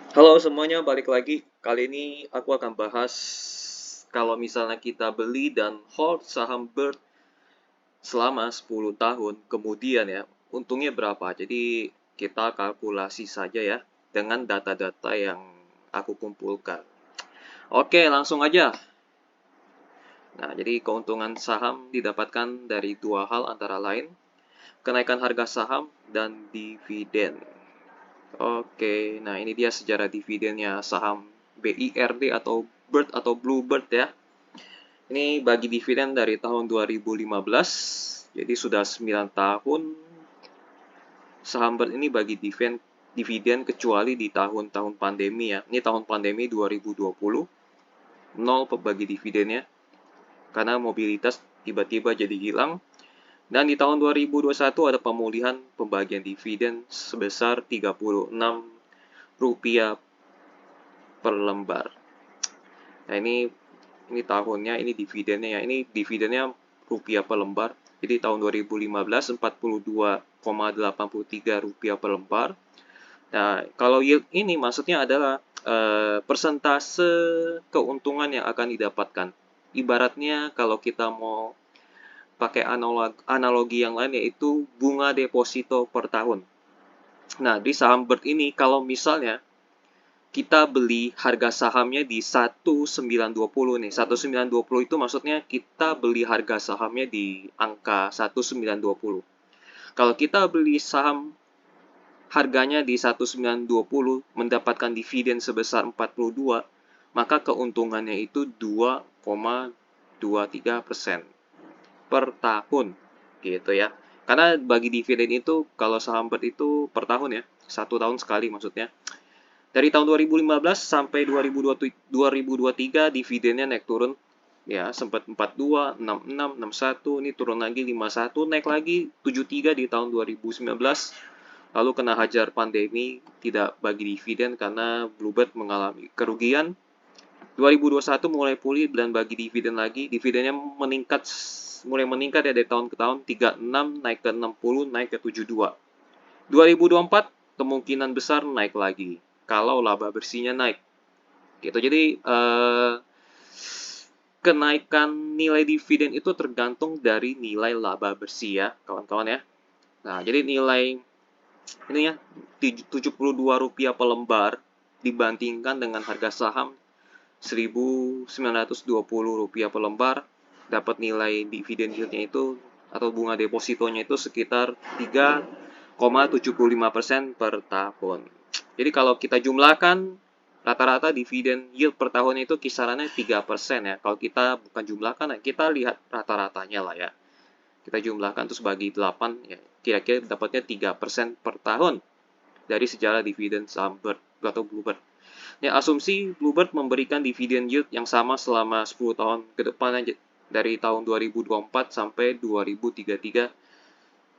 Halo semuanya, balik lagi. Kali ini aku akan bahas kalau misalnya kita beli dan hold saham Bird selama 10 tahun, kemudian ya, untungnya berapa. Jadi kita kalkulasi saja ya dengan data-data yang aku kumpulkan. Oke, langsung aja. Nah, jadi keuntungan saham didapatkan dari dua hal antara lain, kenaikan harga saham dan dividen. Oke, nah ini dia sejarah dividennya saham BIRD atau Bird atau Bluebird ya. Ini bagi dividen dari tahun 2015, jadi sudah 9 tahun saham Bird ini bagi dividen kecuali di tahun-tahun pandemi ya. Ini tahun pandemi 2020, nol bagi dividennya karena mobilitas tiba-tiba jadi hilang. Dan di tahun 2021 ada pemulihan pembagian dividen sebesar Rp36 per lembar. Nah, ini tahunnya, ini dividennya ya. Ini dividennya rupiah per lembar. Jadi tahun 2015 Rp42,83 per lembar. Nah, kalau yield ini maksudnya adalah persentase keuntungan yang akan didapatkan. Ibaratnya kalau kita mau pakai analogi yang lain yaitu bunga deposito per tahun. Nah, di saham Bird ini kalau misalnya kita beli harga sahamnya di 1920 nih. 1920 itu maksudnya kita beli harga sahamnya di angka 1920. Kalau kita beli saham harganya di 1920 mendapatkan dividen sebesar 42, maka keuntungannya itu 2,23% per tahun gitu ya. Karena bagi dividen itu kalau saham Bird itu per tahun ya, 1 tahun sekali maksudnya. Dari tahun 2015 sampai 2023 dividennya naik turun ya, sempat 42, 66, 61, ini turun lagi 51, naik lagi 73 di tahun 2019. Lalu kena hajar pandemi, tidak bagi dividen karena Bluebird mengalami kerugian. 2021 mulai pulih dan bagi dividen lagi, dividennya mulai meningkat ya dari tahun ke tahun, 36 naik ke 60, naik ke 72. 2024 kemungkinan besar naik lagi kalau laba bersihnya naik gitu. Jadi kenaikan nilai dividen itu tergantung dari nilai laba bersih ya kawan-kawan ya. Nah, jadi nilai ini ya Rp72 per lembar dibandingkan dengan harga saham Rp1.920 per lembar, dapat nilai dividen yieldnya itu atau bunga depositonya itu sekitar 3,75% per tahun. Jadi kalau kita jumlahkan rata-rata dividen yield per tahunnya itu kisarannya 3% ya. Kalau kita bukan jumlahkan, kita lihat rata-ratanya lah ya. Kita jumlahkan terus bagi 8 ya, kira-kira dapatnya 3% per tahun dari sejarah dividen saham Bird atau Bluebird. Ya, asumsi Bluebird memberikan dividen yield yang sama selama 10 tahun ke depan aja, dari tahun 2024 sampai 2033.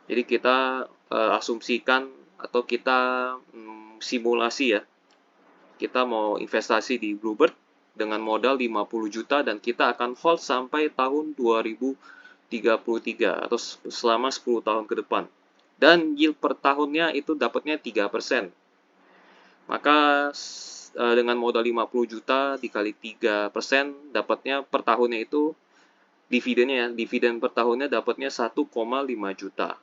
Jadi kita asumsikan atau kita simulasi ya, kita mau investasi di Bluebird dengan modal 50 juta dan kita akan hold sampai tahun 2033 atau selama 10 tahun ke depan. Dan yield per tahunnya itu dapatnya 3%. Maka dengan modal 50 juta dikali 3%, dapatnya per tahunnya itu dividennya ya, dividen per tahunnya dapatnya 1,5 juta.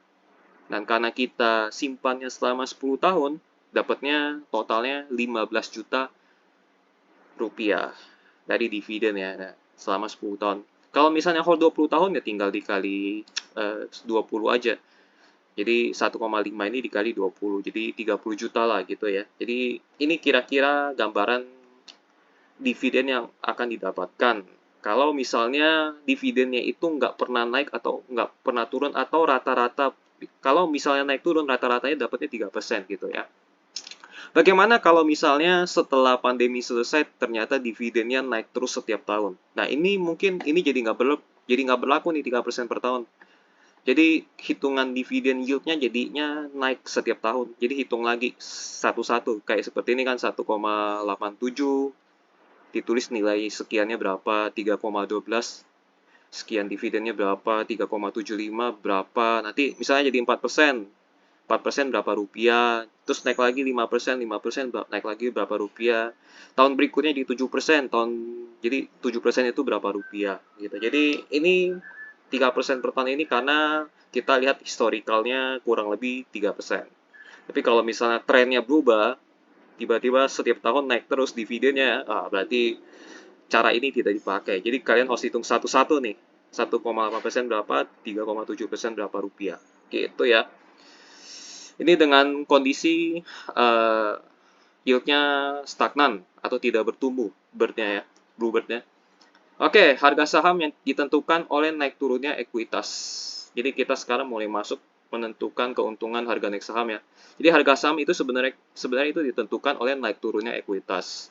Dan karena kita simpannya selama 10 tahun, dapatnya totalnya 15 juta rupiah dari dividen ya, nah, selama 10 tahun. Kalau misalnya hold 20 tahun ya tinggal dikali 20 aja. Jadi 1,5 ini dikali 20, jadi 30 juta lah gitu ya. Jadi ini kira-kira gambaran dividen yang akan didapatkan. Kalau misalnya dividennya itu nggak pernah naik atau nggak pernah turun atau rata-rata, kalau misalnya naik turun rata-ratanya dapatnya 3% gitu ya. Bagaimana kalau misalnya setelah pandemi selesai ternyata dividennya naik terus setiap tahun? Nah ini mungkin ini jadi nggak berlaku nih 3% per tahun. Jadi hitungan dividen yieldnya jadinya naik setiap tahun. Jadi hitung lagi satu-satu. Kayak seperti ini kan 1,87, ditulis nilai sekiannya berapa, 3,12, sekian dividennya berapa, 3,75 berapa. Nanti misalnya jadi 4%. 4% berapa rupiah, terus naik lagi 5%, 5%, naik lagi berapa rupiah. Tahun berikutnya di 7%, jadi 7% itu berapa rupiah gitu. Jadi ini 3% per tahun ini karena kita lihat historicalnya kurang lebih 3%. Tapi kalau misalnya trennya berubah, tiba-tiba setiap tahun naik terus dividennya, berarti cara ini tidak dipakai. Jadi kalian harus hitung satu-satu nih. 1,8% berapa, 3,7% berapa rupiah. Gitu ya. Ini dengan kondisi yieldnya stagnan atau tidak bertumbuh bird-nya ya, bluebird-nya. Oke, harga saham yang ditentukan oleh naik turunnya ekuitas. Jadi kita sekarang mulai masuk menentukan keuntungan harga naik saham ya. Jadi harga saham itu sebenarnya itu ditentukan oleh naik turunnya ekuitas.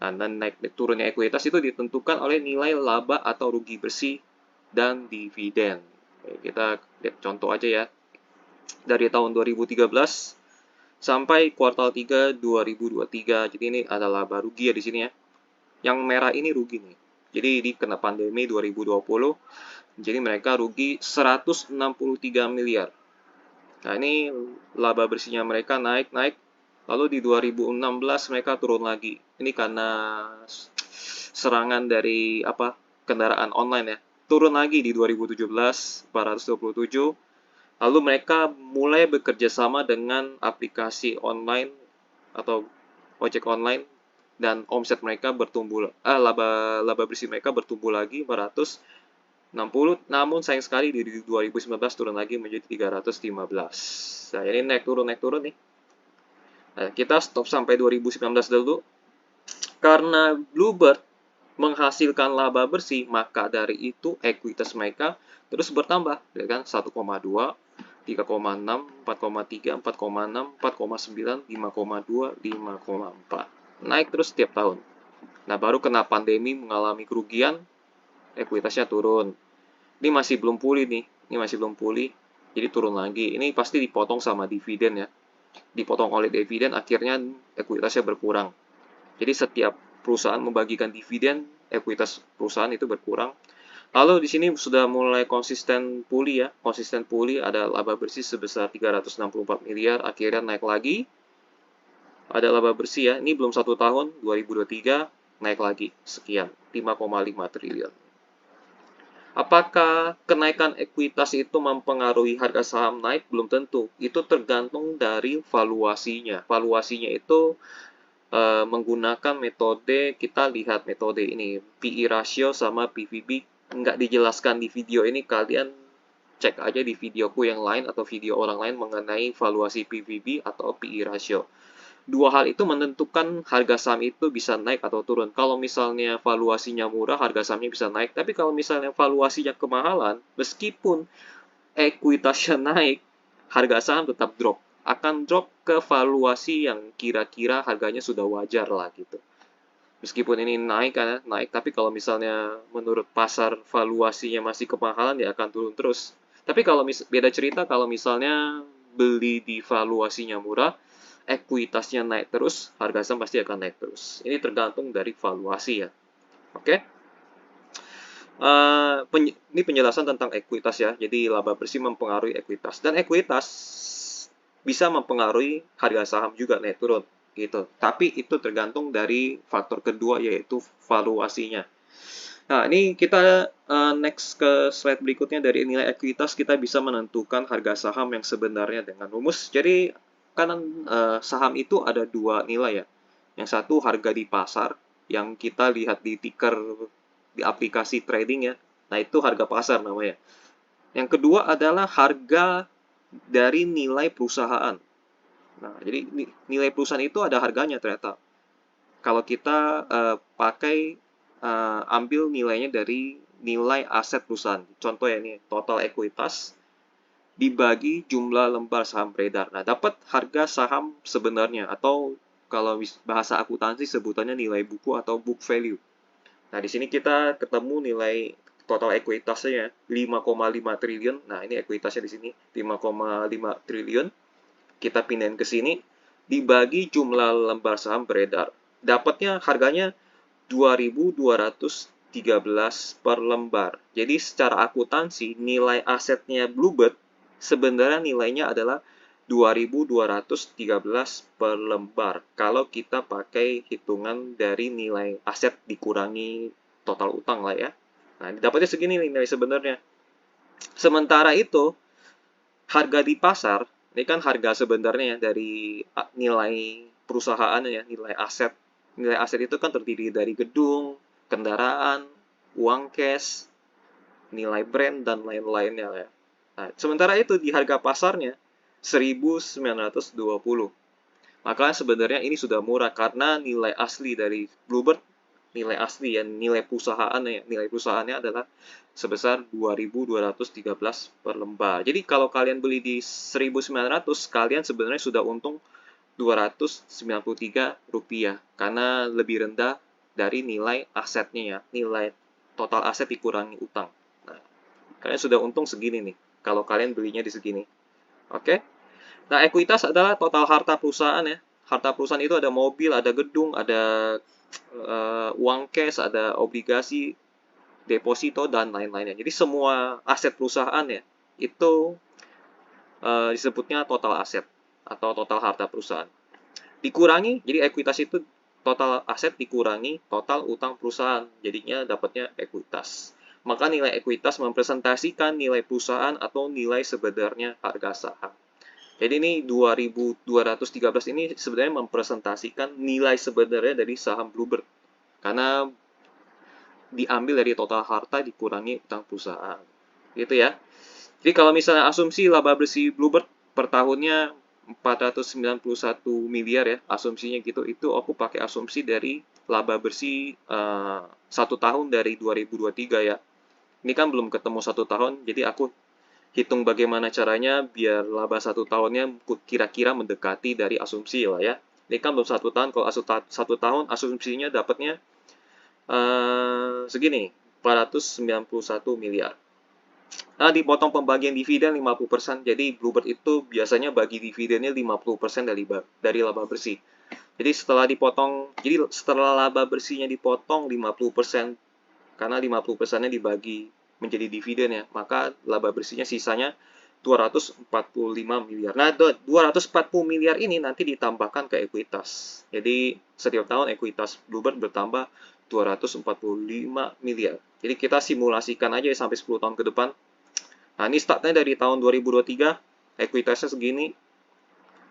Nah, dan naik turunnya ekuitas itu ditentukan oleh nilai laba atau rugi bersih dan dividen. Oke, kita lihat contoh aja ya. Dari tahun 2013 sampai kuartal 3 2023. Jadi ini ada laba rugi ya di sini ya. Yang merah ini rugi nih. Jadi di kena pandemi 2020, jadi mereka rugi 163 miliar. Nah, ini laba bersihnya mereka naik-naik. Lalu di 2016 mereka turun lagi. Ini karena serangan dari kendaraan online ya. Turun lagi di 2017 427. Lalu mereka mulai bekerja sama dengan aplikasi online atau ojek online dan omset mereka bertumbuh, laba bersih mereka bertumbuh lagi 460, namun sayang sekali di 2019 turun lagi menjadi 315. Nah, ini naik turun nih. Nah, kita stop sampai 2019 dulu. Karena Bluebird menghasilkan laba bersih, maka dari itu ekuitas mereka terus bertambah, ya kan? 1,2, 3,6, 4,3, 4,6, 4,9, 5,2, 5,4. Naik terus setiap tahun. Nah, baru kena pandemi mengalami kerugian, ekuitasnya turun. Ini masih belum pulih nih, jadi turun lagi. Ini pasti dipotong sama dividen ya. Dipotong oleh dividen, akhirnya ekuitasnya berkurang. Jadi setiap perusahaan membagikan dividen, ekuitas perusahaan itu berkurang. Lalu di sini sudah mulai konsisten pulih ya, ada laba bersih sebesar 364 miliar, akhirnya naik lagi. Ada laba bersih ya, ini belum 1 tahun, 2023 naik lagi sekian, 5,5 triliun. Apakah kenaikan ekuitas itu mempengaruhi harga saham naik? Belum tentu. Itu tergantung dari valuasinya. Valuasinya itu menggunakan metode, kita lihat metode ini, PE ratio sama PVB. Nggak dijelaskan di video ini, kalian cek aja di videoku yang lain atau video orang lain mengenai valuasi PVB atau PE ratio. Dua hal itu menentukan harga saham itu bisa naik atau turun. Kalau misalnya valuasinya murah, harga sahamnya bisa naik. Tapi kalau misalnya valuasinya kemahalan, meskipun ekuitasnya naik, harga saham tetap drop. Akan drop ke valuasi yang kira-kira harganya sudah wajar lah gitu. Meskipun ini naik kan, tapi kalau misalnya menurut pasar valuasinya masih kemahalan, ya akan turun terus. Tapi kalau beda cerita kalau misalnya beli di valuasinya murah, ekuitasnya naik terus, harga saham pasti akan naik terus. Ini tergantung dari valuasi ya. Oke. Ini penjelasan tentang ekuitas ya. Jadi laba bersih mempengaruhi ekuitas. Dan ekuitas bisa mempengaruhi harga saham juga naik turun. Gitu. Tapi itu tergantung dari faktor kedua yaitu valuasinya. Nah, ini kita next ke slide berikutnya. Dari nilai ekuitas kita bisa menentukan harga saham yang sebenarnya dengan rumus. Jadi kan saham itu ada dua nilai ya. Yang satu harga di pasar yang kita lihat di ticker di aplikasi trading ya. Nah, itu harga pasar namanya. Yang kedua adalah harga dari nilai perusahaan. Nah, jadi nilai perusahaan itu ada harganya ternyata. Kalau kita ambil nilainya dari nilai aset perusahaan. Contoh ya ini, total ekuitas dibagi jumlah lembar saham beredar. Nah, dapat harga saham sebenarnya atau kalau bahasa akuntansi sebutannya nilai buku atau book value. Nah, di sini kita ketemu nilai total ekuitasnya 5,5 triliun. Nah, ini ekuitasnya di sini 5,5 triliun. Kita pindahin ke sini, dibagi jumlah lembar saham beredar. Dapatnya harganya 2.213 per lembar. Jadi secara akuntansi, nilai asetnya Bluebird sebenarnya nilainya adalah 2.213 per lembar kalau kita pakai hitungan dari nilai aset dikurangi total utang lah ya. Nah, dapatnya segini nih nilai sebenarnya. Sementara itu, harga di pasar, ini kan harga sebenarnya ya dari nilai perusahaan ya, nilai aset. Nilai aset itu kan terdiri dari gedung, kendaraan, uang cash, nilai brand, dan lain-lainnya ya. Nah, sementara itu di harga pasarnya 1.920. Maka sebenarnya ini sudah murah karena nilai asli dari Bluebird, nilai asli ya, nilai perusahaannya adalah sebesar 2.213 per lembar. Jadi kalau kalian beli di 1.900, kalian sebenarnya sudah untung Rp293 karena lebih rendah dari nilai asetnya ya, nilai total aset dikurangi utang. Nah, kalian sudah untung segini nih kalau kalian belinya di segini. Oke? Nah, ekuitas adalah total harta perusahaan ya. Harta perusahaan itu ada mobil, ada gedung, ada uang cash, ada obligasi, deposito, dan lain-lainnya. Jadi semua aset perusahaan ya, itu disebutnya total aset atau total harta perusahaan. Dikurangi, jadi ekuitas itu total aset dikurangi total utang perusahaan, jadinya dapatnya ekuitas. Maka nilai ekuitas mempresentasikan nilai perusahaan atau nilai sebenarnya harga saham. Jadi ini 2.213 ini sebenarnya mempresentasikan nilai sebenarnya dari saham Bluebird. Karena diambil dari total harta dikurangi utang perusahaan. Gitu ya. Jadi kalau misalnya asumsi laba bersih Bluebird per tahunnya 491 miliar ya, asumsinya gitu. Itu aku pakai asumsi dari laba bersih 1 tahun dari 2023 ya. Ini kan belum ketemu 1 tahun, jadi aku hitung bagaimana caranya biar laba 1 tahunnya kira-kira mendekati dari asumsi lah ya. Ini kan belum 1 tahun, kalau 1 tahun asumsinya dapatnya segini, 491 miliar. Nah, dipotong pembagian dividen 50%, jadi Bluebird itu biasanya bagi dividennya 50% dari laba bersih. Jadi setelah laba bersihnya dipotong 50%, karena 50%-nya dibagi menjadi dividen ya, maka laba bersihnya sisanya 245 miliar. Nah, 240 miliar ini nanti ditambahkan ke ekuitas. Jadi, setiap tahun ekuitas Bluebird bertambah 245 miliar. Jadi, kita simulasikan aja sampai 10 tahun ke depan. Nah, ini startnya dari tahun 2023, ekuitasnya segini.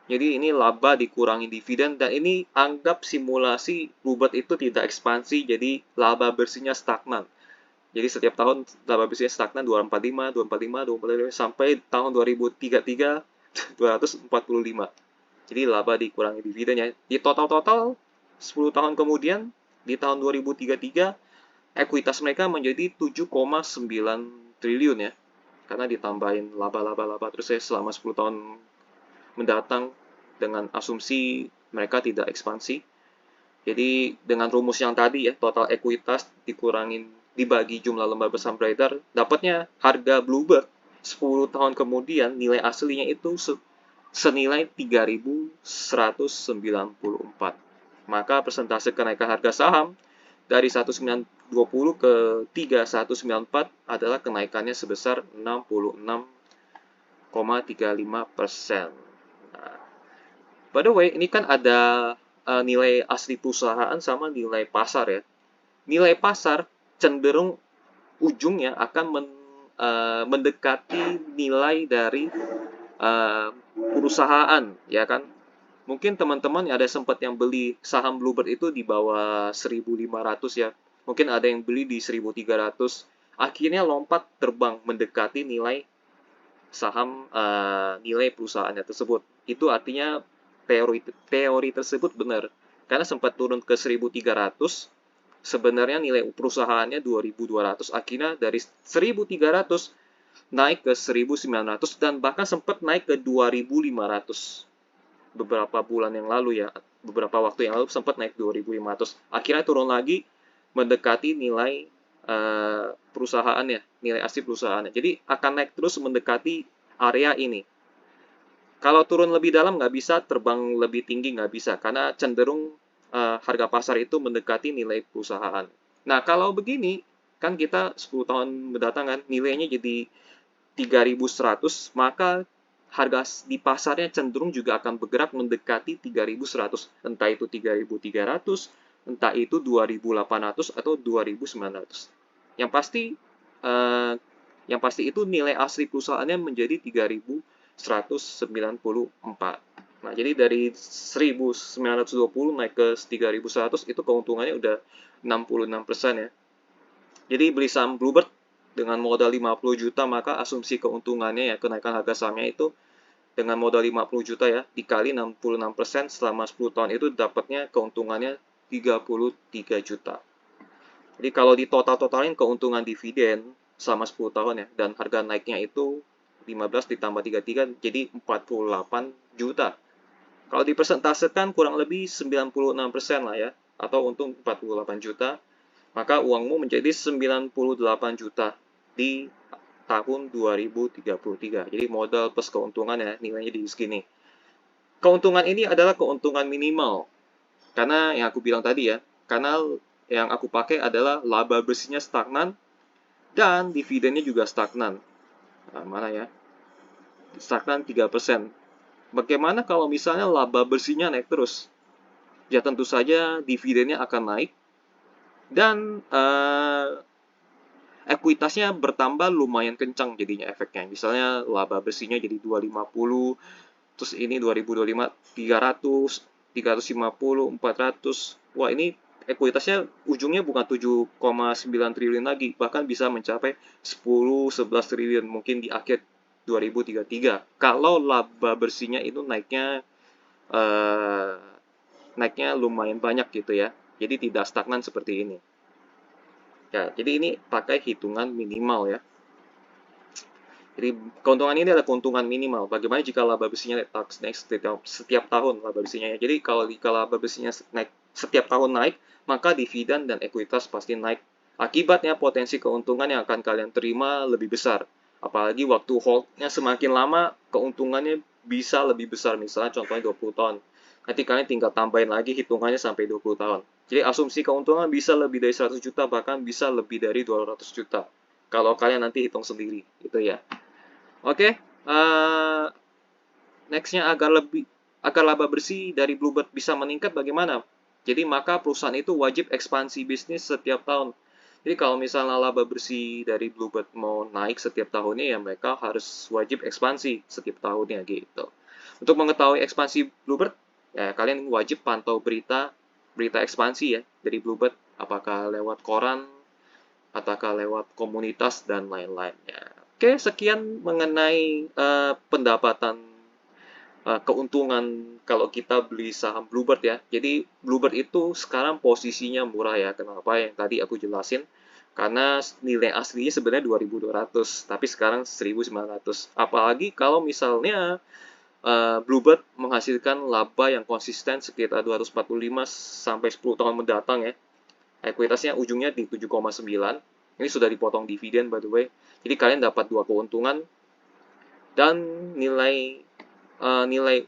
Jadi, ini laba dikurangi dividen, dan ini anggap simulasi Bluebird itu tidak ekspansi, jadi laba bersihnya stagnan. Jadi setiap tahun laba bersihnya stagnan 245, 245, 245 sampai tahun 2033 245. Jadi laba dikurangi dividennya. Di total 10 tahun kemudian di tahun 2033 ekuitas mereka menjadi 7,9 triliun ya. Karena ditambahin laba terus ya selama 10 tahun mendatang dengan asumsi mereka tidak ekspansi. Jadi dengan rumus yang tadi ya, total ekuitas dibagi jumlah lembar saham beredar, dapatnya harga Bluebird 10 tahun kemudian nilai aslinya itu senilai 3.194. Maka persentase kenaikan harga saham dari 1920 ke 3194 adalah kenaikannya sebesar 66,35%. Nah, by the way, ini kan ada nilai asli perusahaan sama nilai pasar ya. Nilai pasar cenderung ujungnya akan mendekati nilai dari perusahaan, ya kan? Mungkin teman-teman ada sempat yang beli saham Bluebird itu di bawah 1.500 ya. Mungkin ada yang beli di 1.300. Akhirnya lompat terbang mendekati nilai saham nilai perusahaannya tersebut. Itu artinya teori tersebut benar. Karena sempat turun ke 1.300, sebenarnya nilai perusahaannya 2.200. Akhirnya dari 1.300 naik ke 1.900 dan bahkan sempat naik ke 2.500. Beberapa bulan yang lalu ya, beberapa waktu yang lalu sempat naik 2.500. Akhirnya turun lagi mendekati nilai perusahaannya, nilai asli perusahaannya. Jadi akan naik terus mendekati area ini. Kalau turun lebih dalam nggak bisa, terbang lebih tinggi nggak bisa, karena cenderung harga pasar itu mendekati nilai perusahaan. Nah, kalau begini, kan kita 10 tahun mendatang kan, nilainya jadi 3.100, maka harga di pasarnya cenderung juga akan bergerak mendekati 3.100, entah itu 3.300, entah itu 2.800 atau 2.900. Yang pasti eh, yang pasti itu nilai asli perusahaannya menjadi 3.194. Nah, jadi dari 1.920 naik ke 3.100 itu keuntungannya udah 66% ya. Jadi beli saham Bluebird dengan modal 50 juta, maka asumsi keuntungannya ya, kenaikan harga sahamnya itu dengan modal 50 juta ya, dikali 66% selama 10 tahun itu dapatnya keuntungannya 33 juta. Jadi kalau di total-totalin keuntungan dividen selama 10 tahun ya, dan harga naiknya itu 15 ditambah 33 jadi 48 juta. Kalau dipersentasekan kurang lebih 96% lah ya, atau untung 48 juta, maka uangmu menjadi 98 juta di tahun 2033. Jadi modal plus keuntungan ya, nilainya di segini. Keuntungan ini adalah keuntungan minimal. Karena yang aku bilang tadi ya, karena yang aku pakai adalah laba bersihnya stagnan dan dividennya juga stagnan. Nah, mana ya? Stagnan 3%. Bagaimana kalau misalnya laba bersihnya naik terus? Ya tentu saja dividennya akan naik dan ekuitasnya bertambah lumayan kencang jadinya efeknya. Misalnya laba bersihnya jadi 250, terus ini 2025 300, 350, 400. Wah, ini ekuitasnya ujungnya bukan 7,9 triliun lagi, bahkan bisa mencapai 10-11 triliun mungkin di akhir 2033. Kalau laba bersihnya itu eh, naiknya lumayan banyak gitu ya. Jadi tidak stagnan seperti ini. Ya, jadi ini pakai hitungan minimal ya. Jadi keuntungan ini adalah keuntungan minimal. Bagaimana jika laba bersihnya naik setiap tahun laba bersihnya ya. Jadi kalau laba bersihnya naik setiap tahun naik, maka dividen dan ekuitas pasti naik. Akibatnya potensi keuntungan yang akan kalian terima lebih besar. Apalagi waktu holdnya semakin lama, keuntungannya bisa lebih besar. Misalnya contohnya 20 tahun. Nanti kalian tinggal tambahin lagi hitungannya sampai 20 tahun. Jadi asumsi keuntungan bisa lebih dari 100 juta, bahkan bisa lebih dari 200 juta. Kalau kalian nanti hitung sendiri, gitu ya. Oke, nextnya agar laba bersih dari Bluebird bisa meningkat bagaimana? Jadi maka perusahaan itu wajib ekspansi bisnis setiap tahun. Jadi kalau misalnya laba bersih dari Bluebird mau naik setiap tahunnya ya mereka harus wajib ekspansi setiap tahunnya gitu. Untuk mengetahui ekspansi Bluebird, ya kalian wajib pantau berita ekspansi ya dari Bluebird, apakah lewat koran, ataukah lewat komunitas dan lain-lainnya. Oke, sekian mengenai pendapatan keuntungan kalau kita beli saham Bluebird ya. Jadi Bluebird itu sekarang posisinya murah ya. Kenapa? Yang tadi aku jelasin. Karena nilai aslinya sebenarnya 2.200, tapi sekarang 1.900. Apalagi kalau misalnya Bluebird menghasilkan laba yang konsisten sekitar 245 sampai 10 tahun mendatang ya. Ekuitasnya ujungnya di 7,9. Ini sudah dipotong dividen by the way. Jadi kalian dapat dua keuntungan dan nilai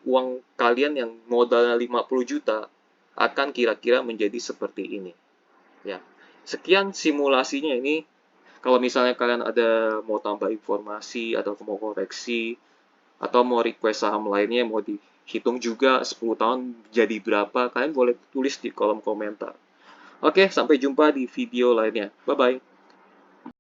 uang kalian yang modalnya 50 juta akan kira-kira menjadi seperti ini. Ya. Sekian simulasinya ini. Kalau misalnya kalian ada mau tambah informasi atau mau koreksi atau mau request saham lainnya mau dihitung juga 10 tahun jadi berapa, kalian boleh tulis di kolom komentar. Oke, sampai jumpa di video lainnya. Bye-bye.